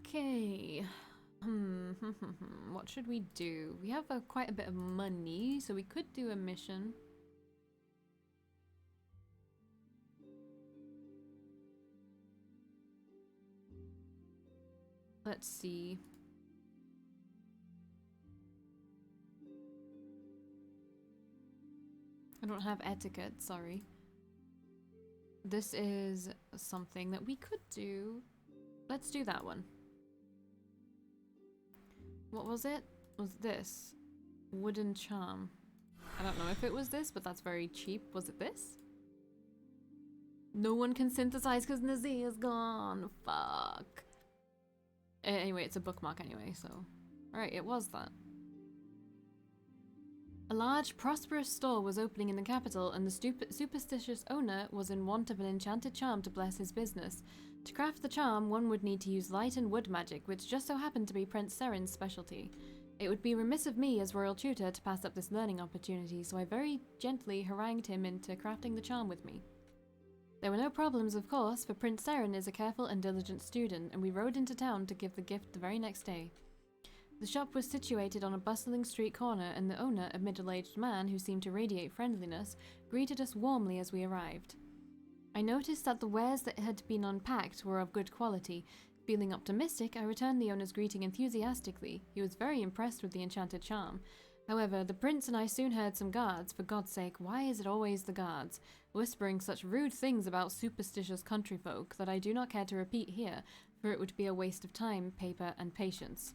Okay. What should we do? We have quite a bit of money, so we could do a mission. Let's see. I don't have etiquette, sorry. This is something that we could do. Let's do that one. What was it? Was this? Wooden charm. I don't know if it was this, but that's very cheap. Was it this? No one can synthesize because Nazir is gone. Fuck. Anyway, it's a bookmark anyway, so... Alright, it was that. A large, prosperous store was opening in the capital, and the superstitious owner was in want of an enchanted charm to bless his business. To craft the charm, one would need to use light and wood magic, which just so happened to be Prince Seren's specialty. It would be remiss of me as royal tutor to pass up this learning opportunity, so I very gently harangued him into crafting the charm with me. There were no problems, of course, for Prince Seren is a careful and diligent student, and we rode into town to give the gift the very next day. The shop was situated on a bustling street corner, and the owner, a middle-aged man who seemed to radiate friendliness, greeted us warmly as we arrived. I noticed that the wares that had been unpacked were of good quality. Feeling optimistic, I returned the owner's greeting enthusiastically. He was very impressed with the enchanted charm. However, the prince and I soon heard some guards, for God's sake, why is it always the guards, whispering such rude things about superstitious country folk that I do not care to repeat here, for it would be a waste of time, paper, and patience.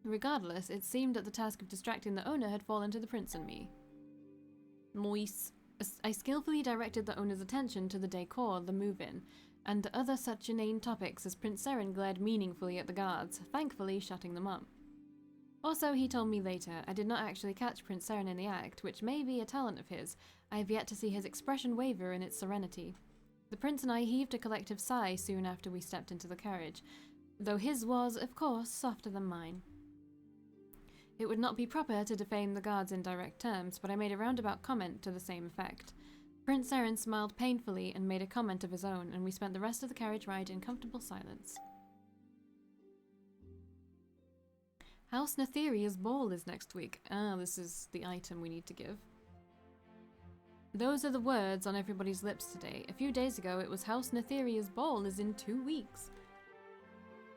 Regardless, it seemed that the task of distracting the owner had fallen to the prince and me. Moise. I skillfully directed the owner's attention to the decor, the move-in, and other such inane topics as Prince Seren glared meaningfully at the guards, thankfully shutting them up. Also, he told me later, I did not actually catch Prince Seren in the act, which may be a talent of his. I have yet to see his expression waver in its serenity. The prince and I heaved a collective sigh soon after we stepped into the carriage, though his was, of course, softer than mine. It would not be proper to defame the guards in direct terms, but I made a roundabout comment to the same effect. Prince Seren smiled painfully and made a comment of his own, and we spent the rest of the carriage ride in comfortable silence. House Netheria's ball is next week. Ah, this is the item we need to give. Those are the words on everybody's lips today. A few days ago, it was House Netheria's ball is in 2 weeks.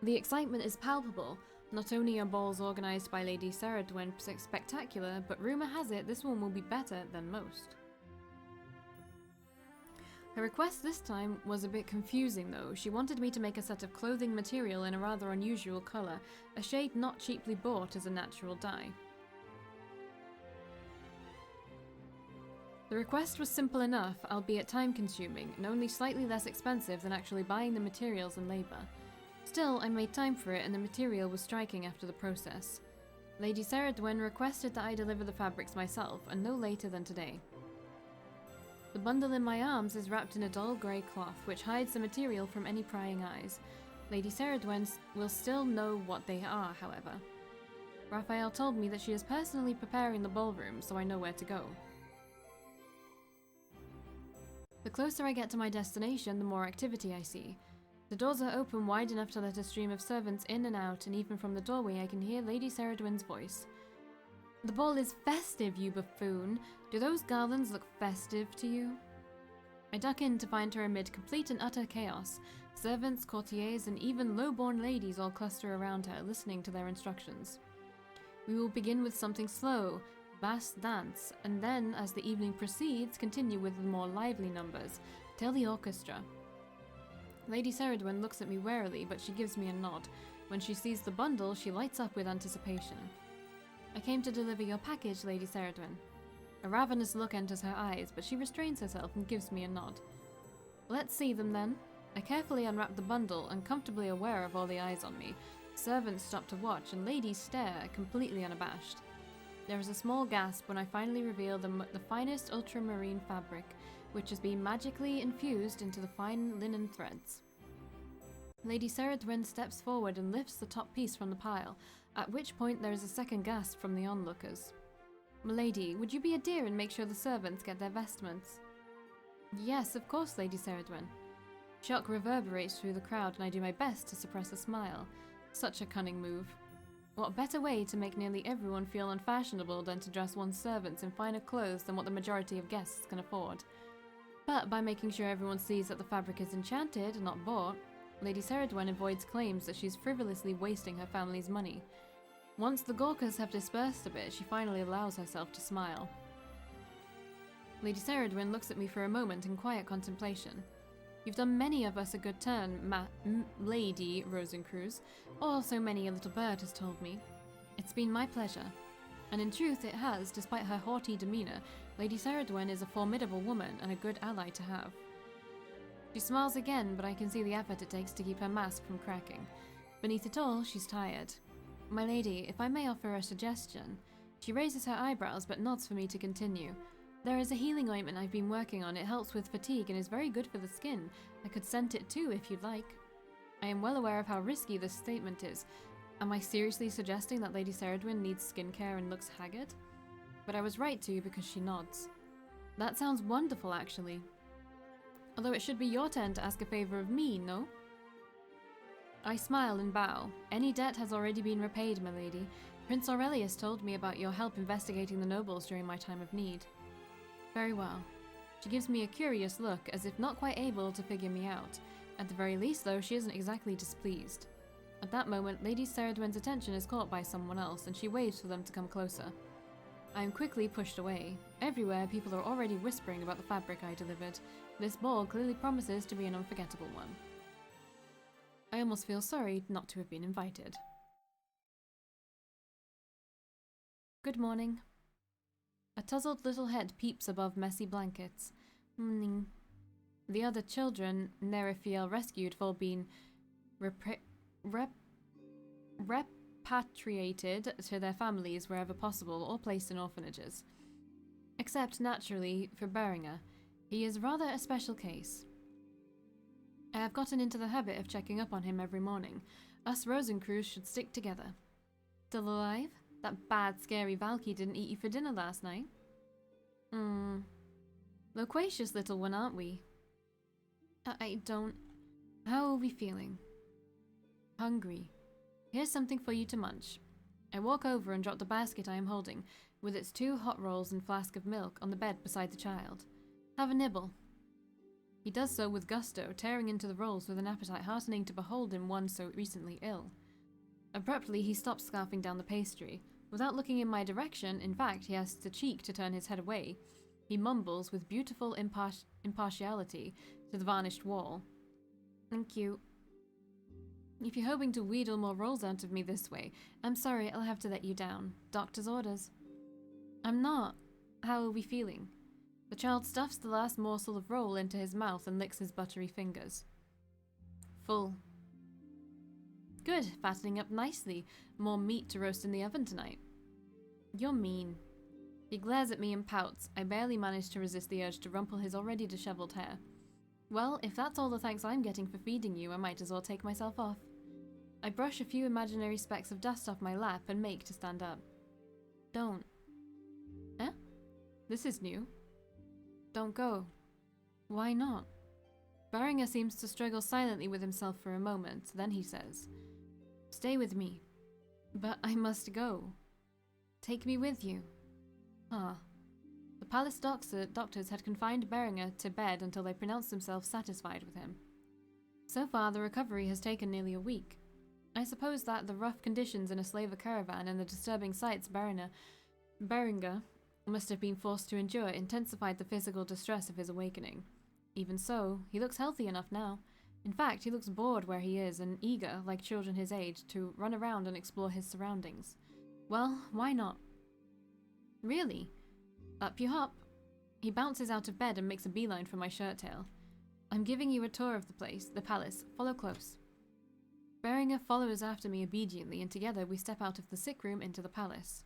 The excitement is palpable. Not only are balls organised by Lady Ceridwen spectacular, but rumour has it this one will be better than most. Her request this time was a bit confusing though. She wanted me to make a set of clothing material in a rather unusual colour, a shade not cheaply bought as a natural dye. The request was simple enough, albeit time-consuming, and only slightly less expensive than actually buying the materials and labour. Still, I made time for it, and the material was striking after the process. Lady Ceridwen requested that I deliver the fabrics myself, and no later than today. The bundle in my arms is wrapped in a dull grey cloth, which hides the material from any prying eyes. Lady Ceridwen will still know what they are, however. Raphael told me that she is personally preparing the ballroom, so I know where to go. The closer I get to my destination, the more activity I see. The doors are open wide enough to let a stream of servants in and out, and even from the doorway I can hear Lady Ceridwen's voice. The ball is festive, you buffoon! Do those garlands look festive to you? I duck in to find her amid complete and utter chaos. Servants, courtiers, and even low-born ladies all cluster around her, listening to their instructions. We will begin with something slow, bass dance, and then, as the evening proceeds, continue with the more lively numbers, till the orchestra. Lady Ceridwen looks at me warily, but she gives me a nod. When she sees the bundle, she lights up with anticipation. I came to deliver your package, Lady Ceridwen. A ravenous look enters her eyes, but she restrains herself and gives me a nod. Let's see them then. I carefully unwrap the bundle, uncomfortably aware of all the eyes on me. Servants stop to watch, and ladies stare, completely unabashed. There is a small gasp when I finally reveal the finest ultramarine fabric, which has been magically infused into the fine linen threads. Lady Ceridwen steps forward and lifts the top piece from the pile, at which point there is a second gasp from the onlookers. Milady, would you be a dear and make sure the servants get their vestments? Yes, of course, Lady Ceridwen. Shock reverberates through the crowd and I do my best to suppress a smile. Such a cunning move. What better way to make nearly everyone feel unfashionable than to dress one's servants in finer clothes than what the majority of guests can afford? But by making sure everyone sees that the fabric is enchanted and not bought, Lady Ceridwen avoids claims that she's frivolously wasting her family's money. Once the Gawkers have dispersed a bit, she finally allows herself to smile. Lady Ceridwen looks at me for a moment in quiet contemplation. You've done many of us a good turn, Lady Rosencruz, or so many a little bird has told me. It's been my pleasure. And in truth it has, despite her haughty demeanour, Lady Ceridwen is a formidable woman and a good ally to have. She smiles again, but I can see the effort it takes to keep her mask from cracking. Beneath it all, she's tired. My lady, if I may offer a suggestion. She raises her eyebrows but nods for me to continue. There is a healing ointment I've been working on. It helps with fatigue and is very good for the skin. I could scent it too if you'd like. I am well aware of how risky this statement is. Am I seriously suggesting that Lady Ceridwen needs skincare and looks haggard? But I was right to because she nods. That sounds wonderful, actually. Although it should be your turn to ask a favor of me, no? I smile and bow. Any debt has already been repaid, my lady. Prince Aurelius told me about your help investigating the nobles during my time of need. Very well. She gives me a curious look, as if not quite able to figure me out. At the very least, though, she isn't exactly displeased. At that moment, Lady Ceridwen's attention is caught by someone else, and she waves for them to come closer. I am quickly pushed away. Everywhere, people are already whispering about the fabric I delivered. This ball clearly promises to be an unforgettable one. I almost feel sorry not to have been invited. Good morning. A tousled little head peeps above messy blankets. The other children Nerifeel rescued have all been repatriated to their families wherever possible or placed in orphanages. Except, naturally, for Beringer. He is rather a special case. I have gotten into the habit of checking up on him every morning. Us Rosencruz should stick together. Still alive? That bad, scary Valkii didn't eat you for dinner last night. Loquacious little one, aren't we? I don't... How are we feeling? Hungry. Here's something for you to munch. I walk over and drop the basket I am holding, with its 2 hot rolls and flask of milk, on the bed beside the child. Have a nibble. He does so with gusto, tearing into the rolls with an appetite heartening to behold in one so recently ill. Abruptly, he stops scarfing down the pastry. Without looking in my direction, in fact, he has the cheek to turn his head away. He mumbles with beautiful impartiality to the varnished wall. Thank you. If you're hoping to wheedle more rolls out of me this way, I'm sorry, I'll have to let you down. Doctor's orders. I'm not. How are we feeling? The child stuffs the last morsel of roll into his mouth and licks his buttery fingers. Full. Good, fattening up nicely. More meat to roast in the oven tonight. You're mean. He glares at me and pouts. I barely manage to resist the urge to rumple his already disheveled hair. Well, if that's all the thanks I'm getting for feeding you, I might as well take myself off. I brush a few imaginary specks of dust off my lap and make to stand up. Don't. Eh? This is new. Don't go. Why not? Beringer seems to struggle silently with himself for a moment, then he says, Stay with me. But I must go. Take me with you. Ah. The palace doctors had confined Beringer to bed until they pronounced themselves satisfied with him. So far, the recovery has taken nearly a week. I suppose that the rough conditions in a slaver caravan and the disturbing sights Beringer must have been forced to endure intensified the physical distress of his awakening. Even so, he looks healthy enough now. In fact, he looks bored where he is and eager, like children his age, to run around and explore his surroundings. Well, why not? Really? Up you hop. He bounces out of bed and makes a beeline for my shirt tail. I'm giving you a tour of the place, the palace. Follow close. Beringer follows after me obediently, and together we step out of the sick room into the palace.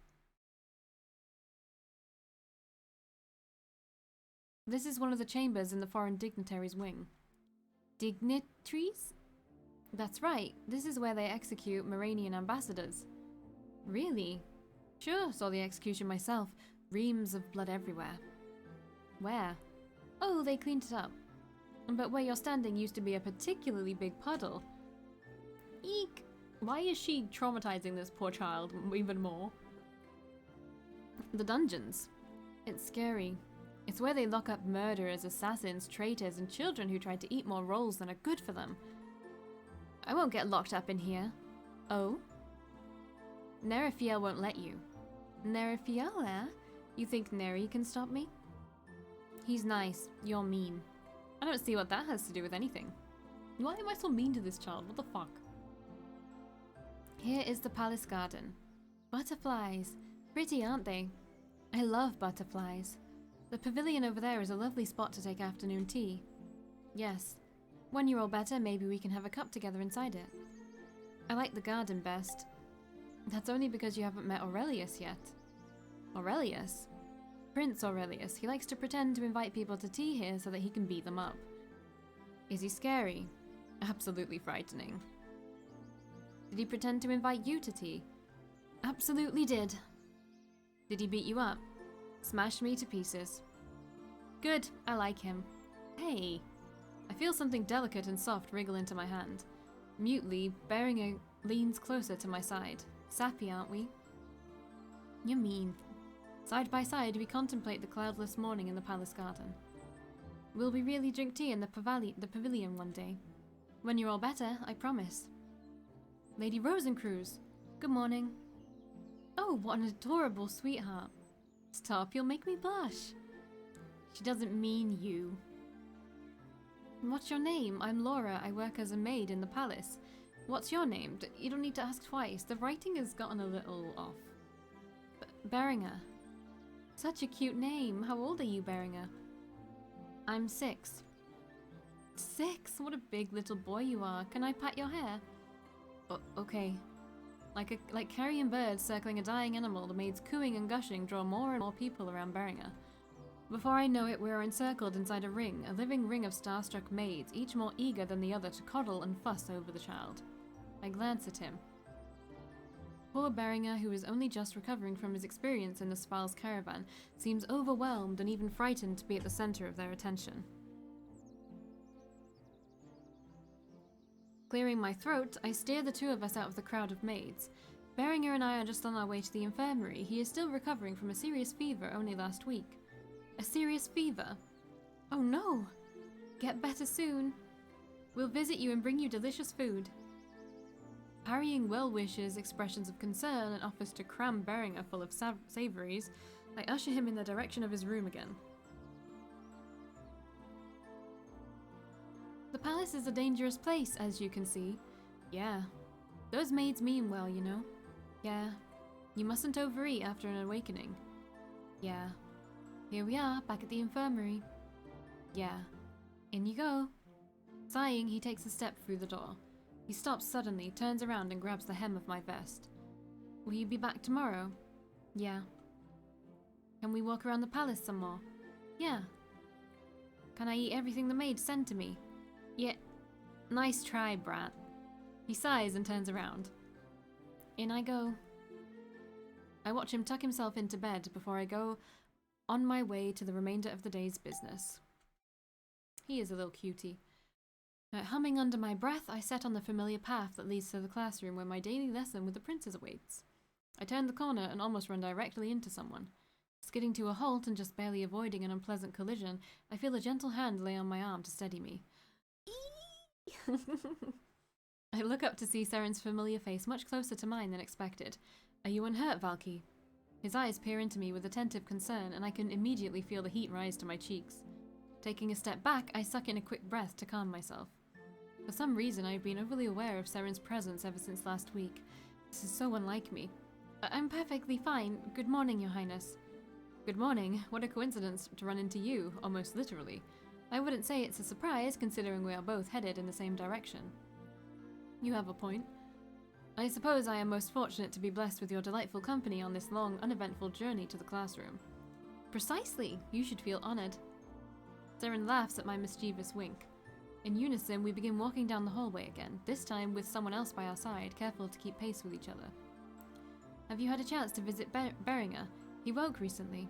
This is one of the chambers in the foreign dignitaries' wing. Dignitaries? That's right, this is where they execute Moranian ambassadors. Really? Sure, saw the execution myself. Reams of blood everywhere. Where? Oh, they cleaned it up. But where you're standing used to be a particularly big puddle. Eek! Why is she traumatizing this poor child even more? The dungeons. It's scary. It's where they lock up murderers, assassins, traitors, and children who try to eat more rolls than are good for them. I won't get locked up in here. Oh? Nerifiel won't let you. Nerifiel, eh? You think Neri can stop me? He's nice. You're mean. I don't see what that has to do with anything. Why am I so mean to this child? What the fuck? Here is the palace garden. Butterflies. Pretty, aren't they? I love butterflies. The pavilion over there is a lovely spot to take afternoon tea. Yes. When you're all better, maybe we can have a cup together inside it. I like the garden best. That's only because you haven't met Aurelius yet. Aurelius? Prince Aurelius. He likes to pretend to invite people to tea here so that he can beat them up. Is he scary? Absolutely frightening. Did he pretend to invite you to tea? Absolutely did. Did he beat you up? Smash me to pieces. Good, I like him. Hey. I feel something delicate and soft wriggle into my hand. Mutely, Beringer leans closer to my side. Sappy, aren't we? You're mean. Side by side, we contemplate the cloudless morning in the palace garden. Will we really drink tea in the pavilion one day? When you're all better, I promise. Lady Rosencruz. Good morning. Oh, what an adorable sweetheart. Stop, you'll make me blush. She doesn't mean you. What's your name? I'm Laura. I work as a maid in the palace. What's your name? You don't need to ask twice. The writing has gotten a little off. Beringer. Such a cute name. How old are you, Beringer? I'm 6. 6? What a big little boy you are. Can I pat your hair? Okay. Like carrion birds circling a dying animal, the maids cooing and gushing draw more and more people around Beringer. Before I know it, we are encircled inside a ring, a living ring of starstruck maids, each more eager than the other to coddle and fuss over the child. I glance at him. Poor Beringer, who is only just recovering from his experience in the Spal's caravan, seems overwhelmed and even frightened to be at the center of their attention. Clearing my throat, I steer the two of us out of the crowd of maids. Beringer and I are just on our way to the infirmary. He is still recovering from a serious fever only last week. A serious fever? Oh no! Get better soon. We'll visit you and bring you delicious food. Parrying well wishes, expressions of concern, and offers to cram Beringer full of savories, I usher him in the direction of his room again. The palace is a dangerous place, as you can see. Yeah. Those maids mean well, you know. Yeah. You mustn't overeat after an awakening. Yeah. Here we are, back at the infirmary. Yeah. In you go. Sighing, he takes a step through the door. He stops suddenly, turns around and grabs the hem of my vest. Will you be back tomorrow? Yeah. Can we walk around the palace some more? Yeah. Can I eat everything the maids send to me? Yeah. Nice try, brat. He sighs and turns around. In I go. I watch him tuck himself into bed before I go on my way to the remainder of the day's business. He is a little cutie. Humming under my breath, I set on the familiar path that leads to the classroom where my daily lesson with the princes awaits. I turn the corner and almost run directly into someone. Skidding to a halt and just barely avoiding an unpleasant collision, I feel a gentle hand lay on my arm to steady me. I look up to see Seren's familiar face much closer to mine than expected. Are you unhurt, Valkii? His eyes peer into me with attentive concern, and I can immediately feel the heat rise to my cheeks. Taking a step back, I suck in a quick breath to calm myself. For some reason, I've been overly aware of Seren's presence ever since last week. This is so unlike me. I'm perfectly fine. Good morning, Your Highness. Good morning. What a coincidence to run into you, almost literally. I wouldn't say it's a surprise, considering we are both headed in the same direction. You have a point. I suppose I am most fortunate to be blessed with your delightful company on this long, uneventful journey to the classroom. Precisely! You should feel honored. Seren laughs at my mischievous wink. In unison, we begin walking down the hallway again, this time with someone else by our side, careful to keep pace with each other. Have you had a chance to visit Beringer? He woke recently.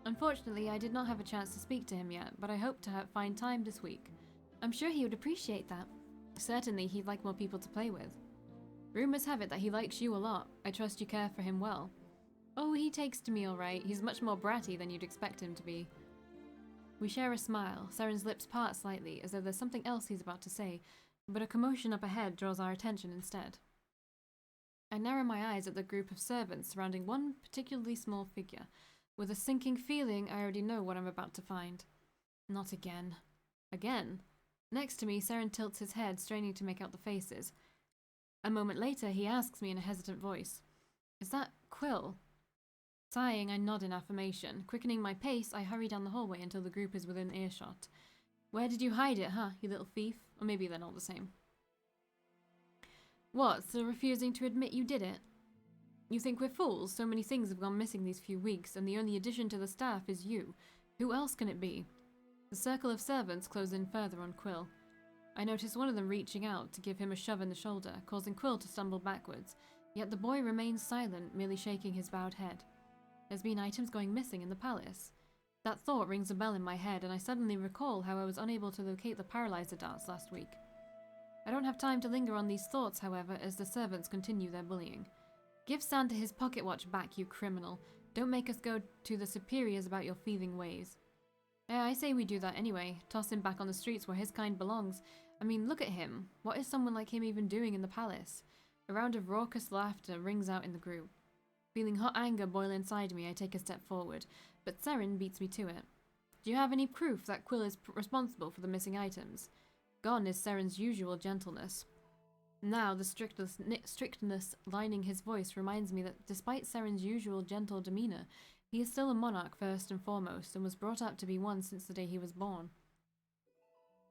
Unfortunately, I did not have a chance to speak to him yet, but I hope to find time this week. I'm sure he would appreciate that. Certainly, he'd like more people to play with. Rumors have it that he likes you a lot. I trust you care for him well. Oh, he takes to me all right. He's much more bratty than you'd expect him to be. We share a smile. Seren's lips part slightly, as though there's something else he's about to say, but a commotion up ahead draws our attention instead. I narrow my eyes at the group of servants surrounding one particularly small figure, with a sinking feeling I already know what I'm about to find. Not again. Again? Next to me, Seren tilts his head, straining to make out the faces. A moment later, he asks me in a hesitant voice, "Is that Quill?" Sighing, I nod in affirmation. Quickening my pace, I hurry down the hallway until the group is within earshot. Where did you hide it, huh, you little thief? Or maybe they're not the same. What, still refusing to admit you did it? You think we're fools? So many things have gone missing these few weeks, and the only addition to the staff is you. Who else can it be? The circle of servants close in further on Quill. I notice one of them reaching out to give him a shove in the shoulder, causing Quill to stumble backwards, yet the boy remains silent, merely shaking his bowed head. There's been items going missing in the palace. That thought rings a bell in my head, and I suddenly recall how I was unable to locate the paralyzer darts last week. I don't have time to linger on these thoughts, however, as the servants continue their bullying. Give Santa his pocket watch back, you criminal. Don't make us go to the superiors about your thieving ways. Yeah, I say we do that anyway. Toss him back on the streets where his kind belongs. I mean, look at him. What is someone like him even doing in the palace? A round of raucous laughter rings out in the group. Feeling hot anger boil inside me, I take a step forward, but Seren beats me to it. Do you have any proof that Quill is responsible for the missing items? Gone is Seren's usual gentleness. Now, the strictness lining his voice reminds me that despite Seren's usual gentle demeanor, he is still a monarch first and foremost, and was brought up to be one since the day he was born.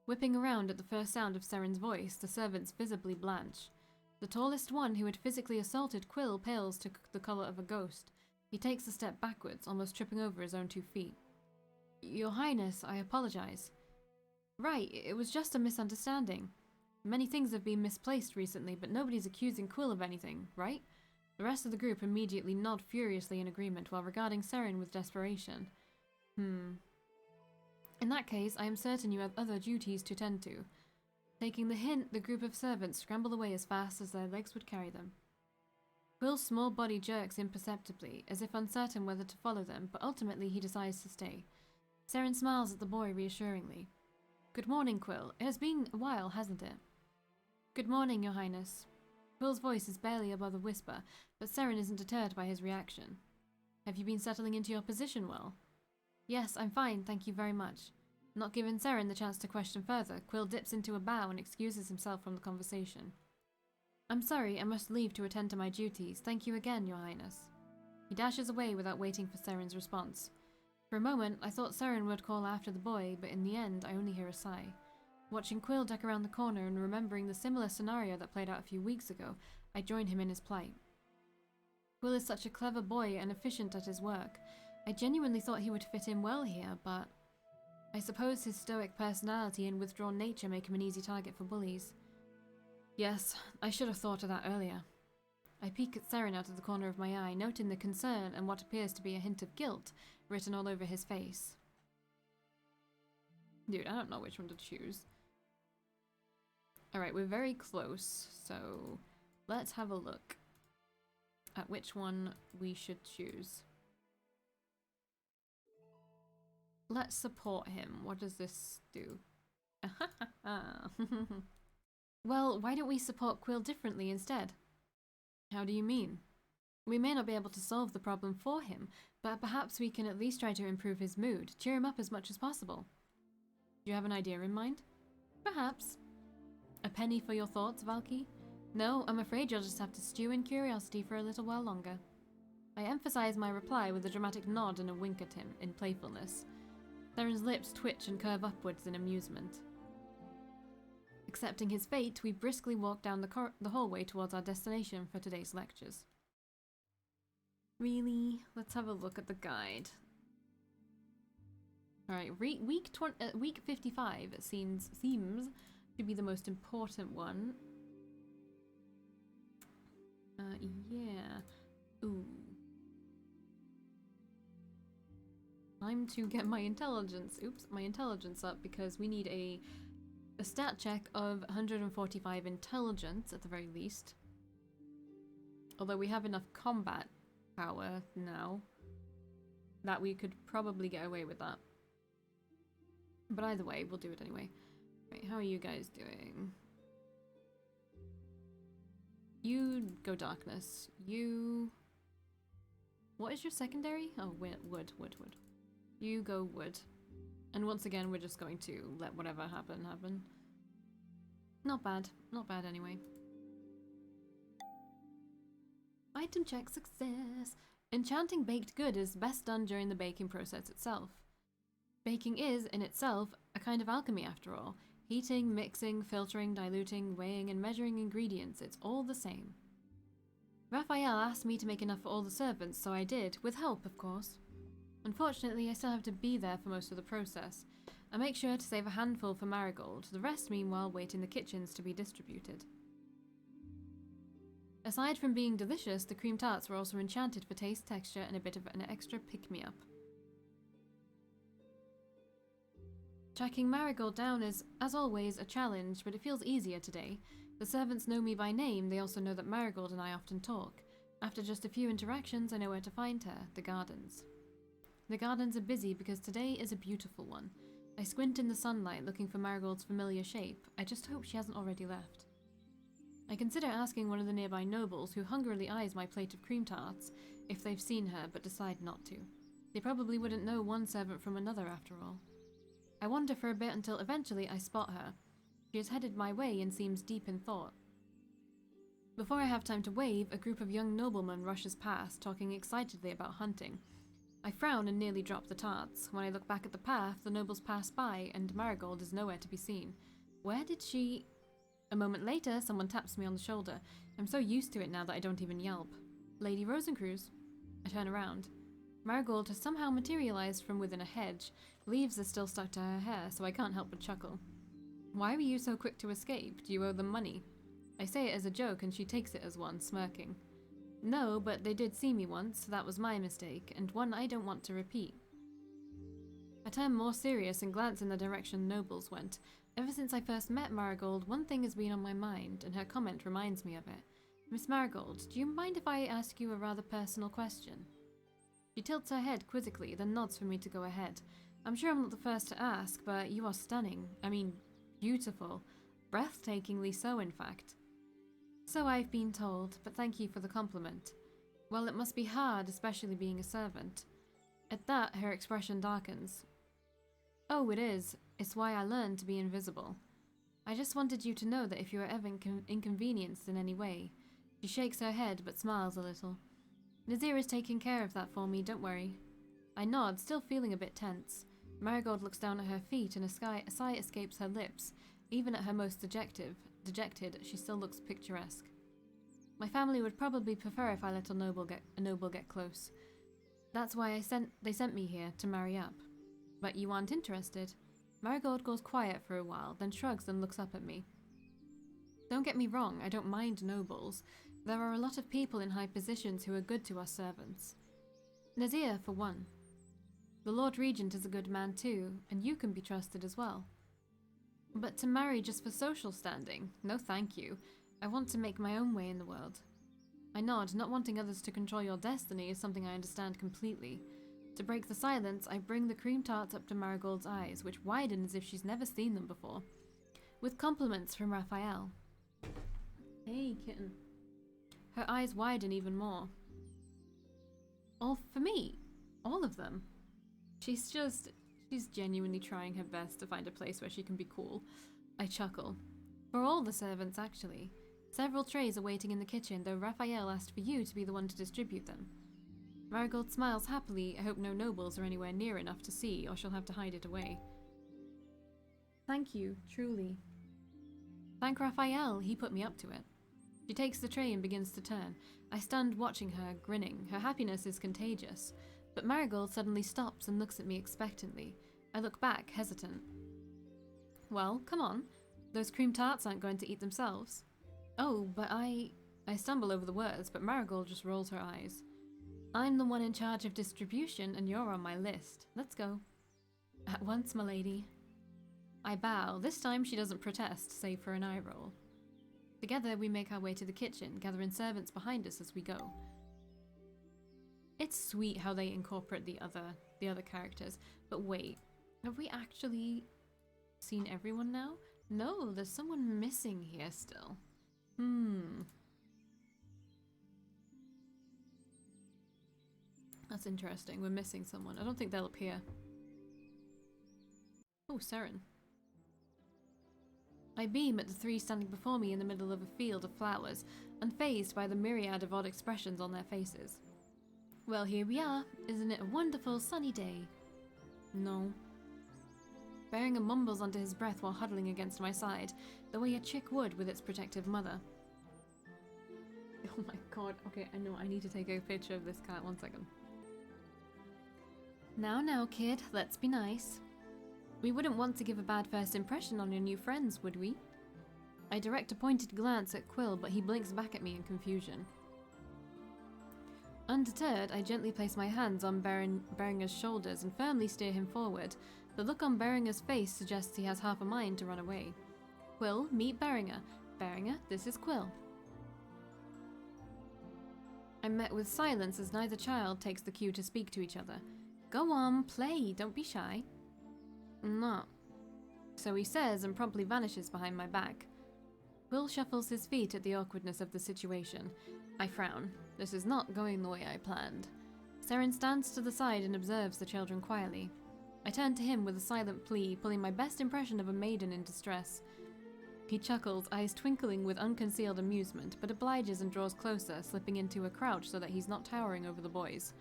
Whipping around at the first sound of Seren's voice, the servants visibly blanch. The tallest one, who had physically assaulted Quill, pales to the color of a ghost. He takes a step backwards, almost tripping over his own 2 feet. Your Highness, I apologize. Right, it was just a misunderstanding. Many things have been misplaced recently, but nobody's accusing Quill of anything, right? The rest of the group immediately nod furiously in agreement while regarding Seren with desperation. In that case, I am certain you have other duties to tend to. Taking the hint, the group of servants scramble away as fast as their legs would carry them. Quill's small body jerks imperceptibly, as if uncertain whether to follow them, but ultimately he decides to stay. Seren smiles at the boy reassuringly. Good morning, Quill. It has been a while, hasn't it? Good morning, Your Highness. Quill's voice is barely above a whisper, but Seren isn't deterred by his reaction. Have you been settling into your position well? Yes, I'm fine, thank you very much. Not giving Seren the chance to question further, Quill dips into a bow and excuses himself from the conversation. I'm sorry, I must leave to attend to my duties. Thank you again, Your Highness. He dashes away without waiting for Seren's response. For a moment, I thought Seren would call after the boy, but in the end, I only hear a sigh. Watching Quill duck around the corner and remembering the similar scenario that played out a few weeks ago, I join him in his plight. Quill is such a clever boy and efficient at his work. I genuinely thought he would fit in well here, but I suppose his stoic personality and withdrawn nature make him an easy target for bullies. Yes, I should have thought of that earlier. I peek at Seren out of the corner of my eye, noting the concern and what appears to be a hint of guilt written all over his face. Dude, I don't know which one to choose. Alright, we're very close, so let's have a look at which one we should choose. Let's support him. What does this do? Well, why don't we support Quill differently instead? How do you mean? We may not be able to solve the problem for him, but perhaps we can at least try to improve his mood, cheer him up as much as possible. Do you have an idea in mind? Perhaps. A penny for your thoughts, Valkii? No, I'm afraid you'll just have to stew in curiosity for a little while longer. I emphasize my reply with a dramatic nod and a wink at him, in playfulness. Seren's lips twitch and curve upwards in amusement. Accepting his fate, we briskly walk down the hallway towards our destination for today's lectures. Really? Let's have a look at the guide. Alright, week 55 seems to be the most important one. Yeah. Ooh. Time to get my intelligence up because we need a A stat check of 145 intelligence at the very least. Although we have enough combat power now that we could probably get away with that. But either way, we'll do it anyway. Right, how are you guys doing? You go darkness. You... What is your secondary? Oh, wood. You go wood. And once again, we're just going to let whatever happen. Not bad. Not bad anyway. Item check success. Enchanting baked good is best done during the baking process itself. Baking is, in itself, a kind of alchemy after all. Heating, mixing, filtering, diluting, weighing, and measuring ingredients, it's all the same. Raphael asked me to make enough for all the servants, so I did, with help, of course. Unfortunately, I still have to be there for most of the process. I make sure to save a handful for Marigold, the rest meanwhile wait in the kitchens to be distributed. Aside from being delicious, the cream tarts were also enchanted for taste, texture, and a bit of an extra pick-me-up. Tracking Marigold down is, as always, a challenge, but it feels easier today. The servants know me by name, they also know that Marigold and I often talk. After just a few interactions, I know where to find her, the gardens. The gardens are busy because today is a beautiful one. I squint in the sunlight looking for Marigold's familiar shape. I just hope she hasn't already left. I consider asking one of the nearby nobles, who hungrily eyes my plate of cream tarts, if they've seen her, but decide not to. They probably wouldn't know one servant from another after all. I wander for a bit until eventually I spot her. She is headed my way and seems deep in thought. Before I have time to wave, a group of young noblemen rushes past, talking excitedly about hunting. I frown and nearly drop the tarts. When I look back at the path, the nobles pass by, and Marigold is nowhere to be seen. Where did she... A moment later, someone taps me on the shoulder. I'm so used to it now that I don't even yelp. Lady Rosencruz. I turn around. Marigold has somehow materialized from within a hedge. Leaves are still stuck to her hair, so I can't help but chuckle. Why were you so quick to escape? Do you owe them money? I say it as a joke, and she takes it as one, smirking. No, but they did see me once, so that was my mistake, and one I don't want to repeat. I turn more serious and glance in the direction nobles went. Ever since I first met Marigold, one thing has been on my mind, and her comment reminds me of it. Miss Marigold, do you mind if I ask you a rather personal question? She tilts her head quizzically, then nods for me to go ahead. I'm sure I'm not the first to ask, but you are stunning. I mean, beautiful. Breathtakingly so, in fact. So I've been told, but thank you for the compliment. Well, it must be hard, especially being a servant. At that, her expression darkens. Oh, it is. It's why I learned to be invisible. I just wanted you to know that if you are ever inconvenienced in any way. She shakes her head, but smiles a little. Nazir is taking care of that for me, don't worry. I nod, still feeling a bit tense. Marigold looks down at her feet, and a sigh escapes her lips. Even at her most dejected, she still looks picturesque. My family would probably prefer if I let a noble get close. That's why they sent me here, to marry up. But you aren't interested. Marigold goes quiet for a while, then shrugs and looks up at me. Don't get me wrong, I don't mind nobles. There are a lot of people in high positions who are good to us servants. Nazir, for one. The Lord Regent is a good man too, and you can be trusted as well. But to marry just for social standing? No thank you. I want to make my own way in the world. I nod, not wanting others to control your destiny is something I understand completely. To break the silence, I bring the cream tarts up to Marigold's eyes, which widen as if she's never seen them before. With compliments from Raphael. Hey, kitten. Her eyes widen even more. All for me? All of them? She's genuinely trying her best to find a place where she can be cool. I chuckle. For all the servants, actually. Several trays are waiting in the kitchen, though Raphael asked for you to be the one to distribute them. Marigold smiles happily. I hope no nobles are anywhere near enough to see, or she'll have to hide it away. Thank you, truly. Thank Raphael, he put me up to it. She takes the tray and begins to turn. I stand watching her, grinning. Her happiness is contagious. But Marigold suddenly stops and looks at me expectantly. I look back, hesitant. Well, come on. Those cream tarts aren't going to eat themselves. Oh, but I stumble over the words, but Marigold just rolls her eyes. I'm the one in charge of distribution, and you're on my list. Let's go. At once, my lady. I bow. This time she doesn't protest, save for an eye roll. Together we make our way to the kitchen, gathering servants behind us as we go. It's sweet how they incorporate the other characters. But wait, have we actually seen everyone now? No, there's someone missing here still. That's interesting. We're missing someone. I don't think they'll appear. Oh, Seren. I beam at the three standing before me in the middle of a field of flowers, unfazed by the myriad of odd expressions on their faces. Well, here we are. Isn't it a wonderful sunny day? No. Beringer mumbles under his breath while huddling against my side, the way a chick would with its protective mother. Oh my god. Okay, I know. I need to take a picture of this cat. 1 second. Now, kid. Let's be nice. We wouldn't want to give a bad first impression on your new friends, would we? I direct a pointed glance at Quill, but he blinks back at me in confusion. Undeterred, I gently place my hands on Beringer's shoulders and firmly steer him forward. The look on Beringer's face suggests he has half a mind to run away. Quill, meet Beringer. Beringer, this is Quill. I'm met with silence as neither child takes the cue to speak to each other. Go on, play, don't be shy. No. So he says and promptly vanishes behind my back. Will shuffles his feet at the awkwardness of the situation. I frown. This is not going the way I planned. Seren stands to the side and observes the children quietly. I turn to him with a silent plea, pulling my best impression of a maiden in distress. He chuckles, eyes twinkling with unconcealed amusement, but obliges and draws closer, slipping into a crouch so that he's not towering over the boys.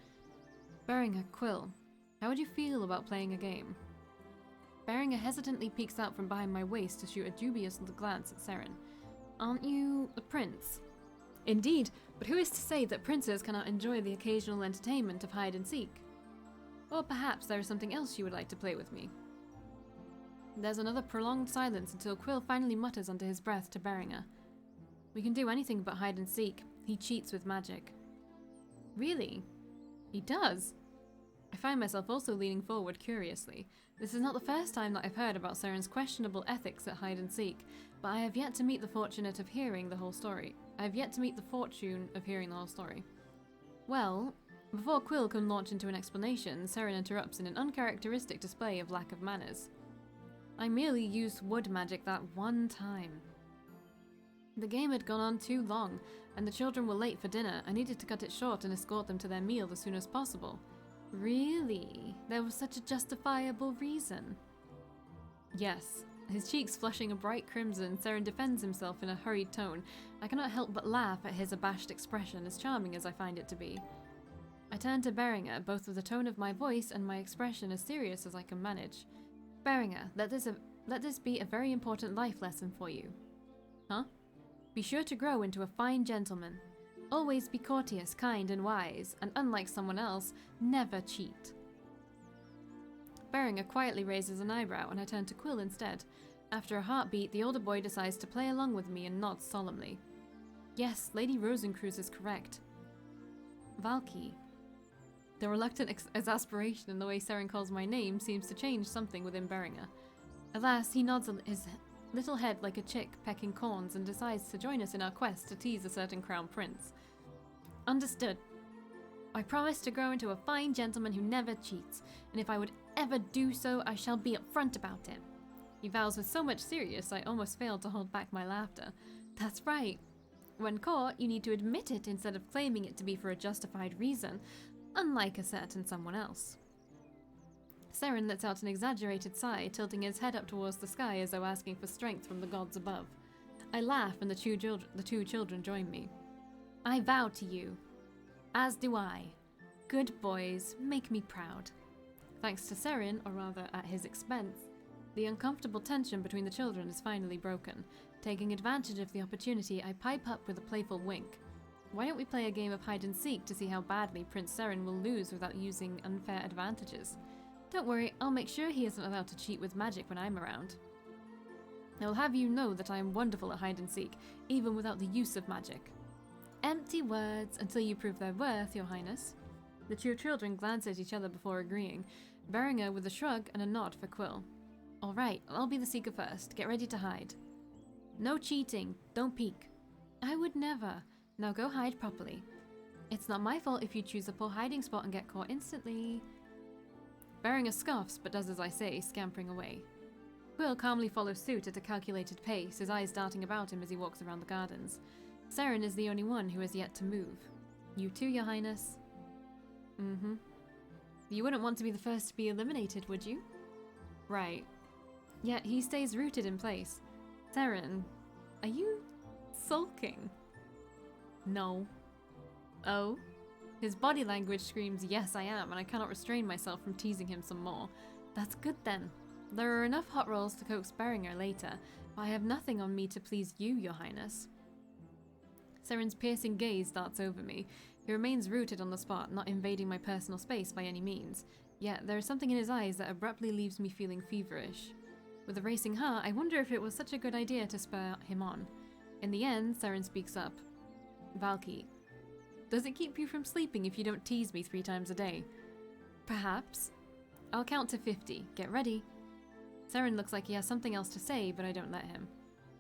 Beringer, Quill, how would you feel about playing a game? Beringer hesitantly peeks out from behind my waist to shoot a dubious glance at Seren. Aren't you a prince? Indeed, but who is to say that princes cannot enjoy the occasional entertainment of hide and seek? Or perhaps there is something else you would like to play with me. There's another prolonged silence until Quill finally mutters under his breath to Beringer. We can do anything but hide and seek. He cheats with magic. Really? He does? I find myself also leaning forward curiously. This is not the first time that I've heard about Seren's questionable ethics at hide and seek, but I have yet to meet the fortune of hearing the whole story. Well, before Quill can launch into an explanation, Seren interrupts in an uncharacteristic display of lack of manners. I merely used wood magic that one time. The game had gone on too long, and the children were late for dinner. I needed to cut it short and escort them to their meal as soon as possible. Really? There was such a justifiable reason? Yes. His cheeks flushing a bright crimson, Seren defends himself in a hurried tone. I cannot help but laugh at his abashed expression, as charming as I find it to be. I turn to Beringer, both with the tone of my voice and my expression as serious as I can manage. Beringer, let this be a very important life lesson for you. Huh? Be sure to grow into a fine gentleman. Always be courteous, kind, and wise, and unlike someone else, never cheat. Beringer quietly raises an eyebrow, and I turn to Quill instead. After a heartbeat, the older boy decides to play along with me and nods solemnly. Yes, Lady Rosencruz is correct. Valkii. The reluctant exasperation in the way Seren calls my name seems to change something within Beringer. Alas, he nods his little head like a chick pecking corns and decides to join us in our quest to tease a certain crown prince. Understood. I promise to grow into a fine gentleman who never cheats, and if I would ever do so, I shall be upfront about it. He vows with so much seriousness I almost failed to hold back my laughter. That's right. When caught, you need to admit it instead of claiming it to be for a justified reason, unlike a certain someone else. Seren lets out an exaggerated sigh, tilting his head up towards the sky as though asking for strength from the gods above. I laugh and the two children join me. I vow to you. As do I. Good boys, make me proud. Thanks to Seren, or rather at his expense, the uncomfortable tension between the children is finally broken. Taking advantage of the opportunity, I pipe up with a playful wink. Why don't we play a game of hide and seek to see how badly Prince Seren will lose without using unfair advantages? Don't worry, I'll make sure he isn't allowed to cheat with magic when I'm around. I will have you know that I am wonderful at hide and seek, even without the use of magic. Empty words until you prove their worth, Your Highness. The two children glance at each other before agreeing, Beringer with a shrug and a nod for Quill. Alright, I'll be the seeker first. Get ready to hide. No cheating. Don't peek. I would never. Now go hide properly. It's not my fault if you choose a poor hiding spot and get caught instantly. Bearing scoffs, but does as I say, scampering away. Quill calmly follows suit at a calculated pace, his eyes darting about him as he walks around the gardens. Seren is the only one who has yet to move. You too, Your Highness. Mm-hmm. You wouldn't want to be the first to be eliminated, would you? Right. Yet he stays rooted in place. Seren, are you sulking? No. Oh? His body language screams, yes I am, and I cannot restrain myself from teasing him some more. That's good then. There are enough hot rolls to coax Beringer later, but I have nothing on me to please you, Your Highness. Seren's piercing gaze darts over me. He remains rooted on the spot, not invading my personal space by any means. Yet there is something in his eyes that abruptly leaves me feeling feverish. With a racing heart, I wonder if it was such a good idea to spur him on. In the end, Seren speaks up. Valkii. Does it keep you from sleeping if you don't tease me 3 times a day? Perhaps. I'll count to 50. Get ready. Seren looks like he has something else to say, but I don't let him.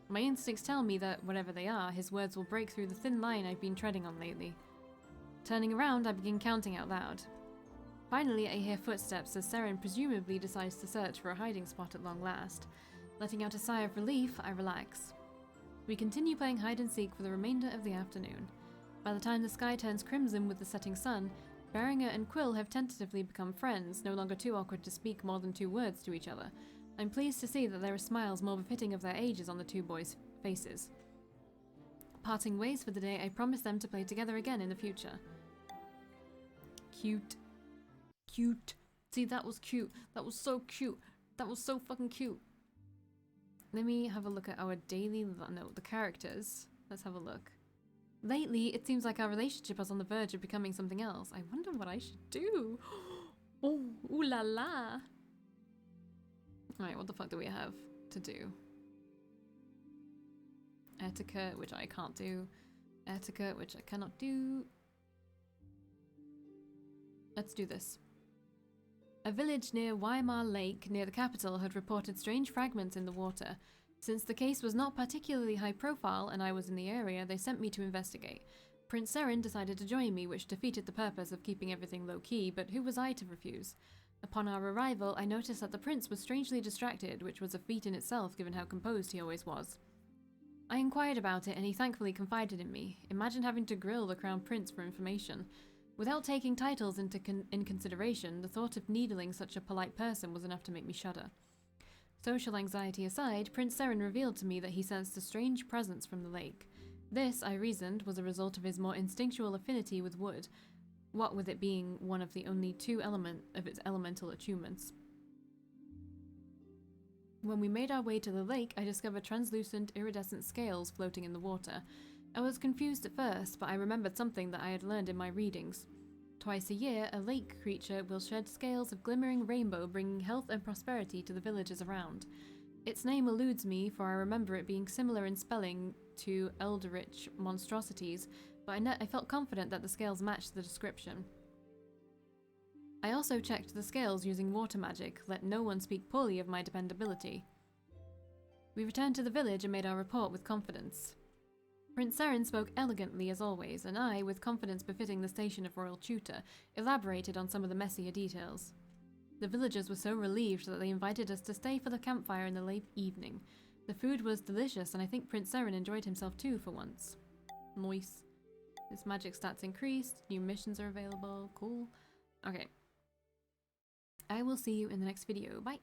My instincts tell me that, whatever they are, his words will break through the thin line I've been treading on lately. Turning around, I begin counting out loud. Finally, I hear footsteps as Seren presumably decides to search for a hiding spot at long last. Letting out a sigh of relief, I relax. We continue playing hide and seek for the remainder of the afternoon. By the time the sky turns crimson with the setting sun, Beringer and Quill have tentatively become friends, no longer too awkward to speak more than 2 words to each other. I'm pleased to see that there are smiles more befitting of their ages on the 2 boys' faces. Parting ways for the day, I promise them to play together again in the future. Cute. Cute. See, that was cute. That was so cute. That was so fucking cute. Let me have a look at our daily... No, the characters. Let's have a look. Lately, it seems like our relationship is on the verge of becoming something else. I wonder what I should do. Oh, ooh la la. Alright, what the fuck do we have to do? Etiquette, which I can't do. Etiquette, which I cannot do. Let's do this. A village near Weimar Lake, near the capital, had reported strange fragments in the water. Since the case was not particularly high profile and I was in the area, they sent me to investigate. Prince Seren decided to join me, which defeated the purpose of keeping everything low-key, but who was I to refuse? Upon our arrival, I noticed that the prince was strangely distracted, which was a feat in itself given how composed he always was. I inquired about it and he thankfully confided in me. Imagine having to grill the crown prince for information. Without taking titles into consideration, the thought of needling such a polite person was enough to make me shudder. Social anxiety aside, Prince Seren revealed to me that he sensed a strange presence from the lake. This, I reasoned, was a result of his more instinctual affinity with wood, what with it being one of the only 2 of its elemental attunements. When we made our way to the lake, I discovered translucent, iridescent scales floating in the water. I was confused at first, but I remembered something that I had learned in my readings. Twice a year, a lake creature will shed scales of glimmering rainbow, bringing health and prosperity to the villages around. Its name eludes me, for I remember it being similar in spelling to eldritch monstrosities, but I felt confident that the scales matched the description. I also checked the scales using water magic, let no one speak poorly of my dependability. We returned to the village and made our report with confidence. Prince Seren spoke elegantly as always, and I, with confidence befitting the station of royal tutor, elaborated on some of the messier details. The villagers were so relieved that they invited us to stay for the campfire in the late evening. The food was delicious, and I think Prince Seren enjoyed himself too for once. Nice. His magic stats increased, new missions are available, cool. Okay. I will see you in the next video, bye!